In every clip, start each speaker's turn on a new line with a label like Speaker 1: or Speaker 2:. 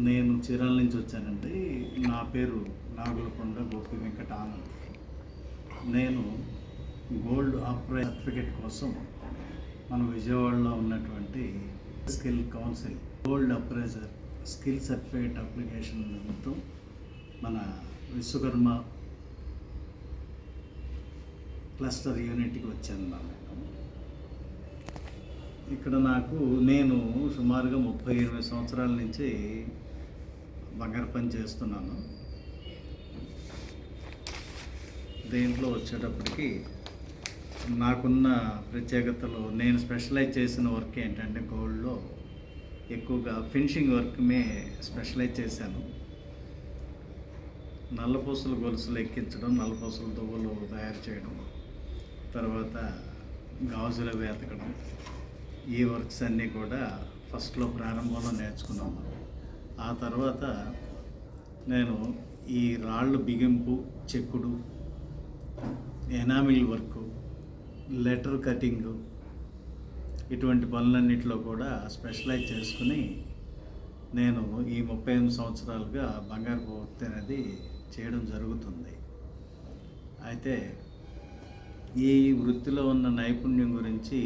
Speaker 1: నేను చీరాల నుంచి వచ్చానండి. నా పేరు నాగులకొండ గోపి వెంకట ఆనంద్. నేను గోల్డ్ అప్రైజ్ సర్టిఫికేట్ కోసం మన విజయవాడలో ఉన్నటువంటి skill council gold appraiser skill certificate application నిమిత్తం మన విశ్వకర్మ క్లస్టర్ యూనిట్కి వచ్చాను. నేను ఇక్కడ నేను సుమారుగా 38 సంవత్సరాల నుంచి బంగారు పని చేస్తున్నాను. దీంట్లో వచ్చేటప్పటికి నాకున్న ప్రత్యేకతలు, నేను స్పెషలైజ్ చేసిన వర్క్ ఏంటంటే గోల్డ్లో ఎక్కువగా ఫినిషింగ్ వర్క్మే స్పెషలైజ్ చేశాను. నల్లపూసల గొలుసులు ఎక్కించడం, నల్లపూసల దువ్వలు తయారు చేయడం, తర్వాత గాజులు వేతకడం, ఈ వర్క్స్ అన్నీ కూడా ఫస్ట్లో ప్రారంభంలో నేర్చుకున్నాము. ఆ తర్వాత నేను ఈ రాళ్ళు బిగింపు, చెక్కుడు, ఎనామిల్ వర్క్, లెటర్ కటింగు, ఇటువంటి పనులన్నింటిలో కూడా స్పెషలైజ్ చేసుకుని నేను ఈ 38 సంవత్సరాలుగా బంగారు వృత్తి అనేది చేయడం జరుగుతుంది. అయితే ఈ వృత్తిలో ఉన్న నైపుణ్యం గురించి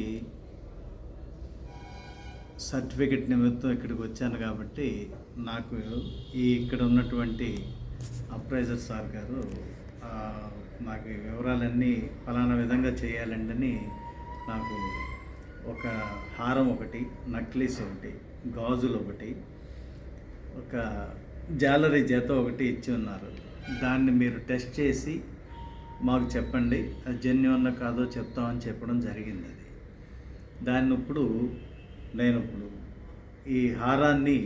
Speaker 1: సర్టిఫికెట్ నిమిత్తం ఇక్కడికి వచ్చాను కాబట్టి నాకు ఇక్కడ ఉన్నటువంటి అప్రైజర్ సార్ గారు నాకు ఈ వివరాలన్నీ ఫలానా విధంగా చేయాలండి అని నాకు ఒక హారం ఒకటి, నక్లీస్ ఒకటి, గాజులు ఒకటి, ఒక జ్యువెలరీ జత ఒకటి ఇచ్చి ఉన్నారు. దాన్ని మీరు టెస్ట్ చేసి మాకు చెప్పండి, అది జెన్యూన్ కాదో చెప్తామని చెప్పడం జరిగింది. అది దాన్ని నేను ఇప్పుడు ఈ హారాన్ని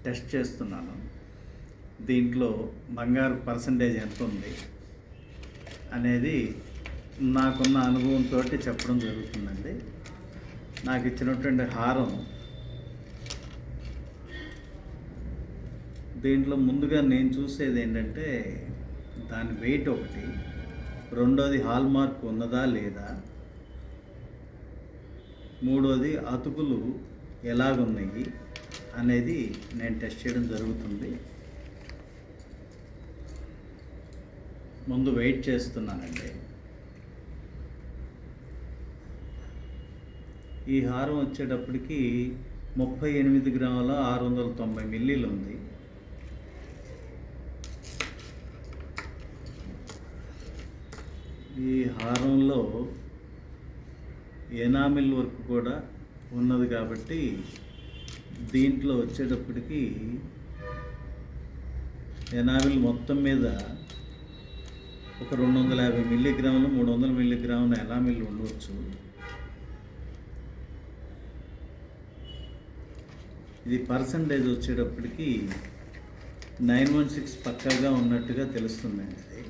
Speaker 1: టెస్ట్ చేస్తున్నాను. దీంట్లో బంగారు పర్సంటేజ్ ఎంత ఉంది అనేది నాకున్న అనుభవంతో చెప్పడం జరుగుతుందండి. నాకు ఇచ్చినటువంటి హారం, దీంట్లో ముందుగా నేను చూసేది ఏంటంటే దాని వెయిట్ ఒకటి, రెండోది హాల్ మార్క్ ఉన్నదా లేదా, మూడోది అతుకులు ఎలాగున్నాయి అనేది నేను టెస్ట్ చేయడం జరుగుతుంది. ముందు వెయిట్ చేస్తున్నానండి. ఈ హారం వచ్చేటప్పటికి 38 గ్రాముల 690 మిల్లీలు ఉంది. ఈ హారంలో ఎనామిల్ వర్క్ కూడా ఉన్నది కాబట్టి దీంట్లో వచ్చేటప్పటికి ఎనామిల్ మొత్తం మీద ఒక 250 మిల్లీగ్రాములు, 300 మిల్లీగ్రాముల ఎనామిల్ ఉండవచ్చు. ఇది పర్సంటేజ్ వచ్చేటప్పటికి 916 పక్కాగా ఉన్నట్టుగా తెలుస్తుందండి. అది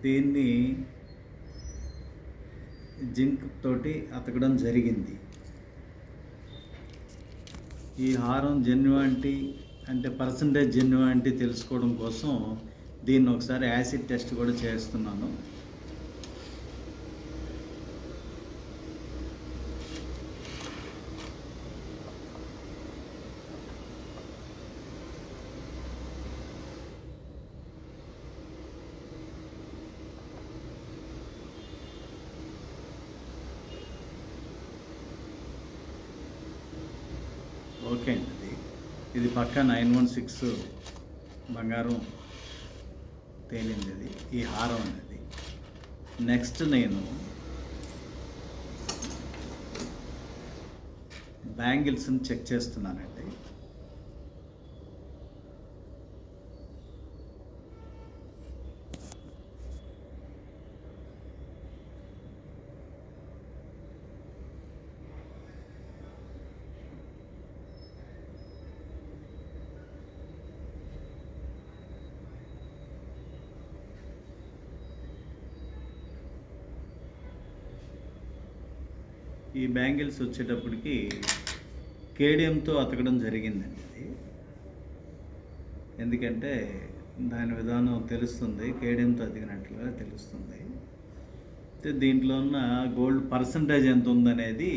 Speaker 1: దీన్ని జింక్ తోటి అతకడం జరిగింది. ఈ హారం జెన్యువానిటీ అంటే పర్సంటేజ్ జెన్యువానిటీ తెలుసుకోవడం కోసం దీన్ని ఒకసారి యాసిడ్ టెస్ట్ కూడా చేస్తున్నాను. ఓకే అండి, ఇది పక్కా 916 బంగారం తేలింది ఇది, ఈ హారం అనేది. నెక్స్ట్ నేను బ్యాంగిల్స్ని చెక్ చేస్తున్నానండి. ఈ బ్యాంగిల్స్ వచ్చేటప్పటికి కేడియంతో అతకడం జరిగిందండి. ఇది ఎందుకంటే దాని విధానం తెలుస్తుంది, కేడియంతో అతికినట్లుగా తెలుస్తుంది. దీంట్లో ఉన్న గోల్డ్ పర్సంటేజ్ ఎంత ఉందనేది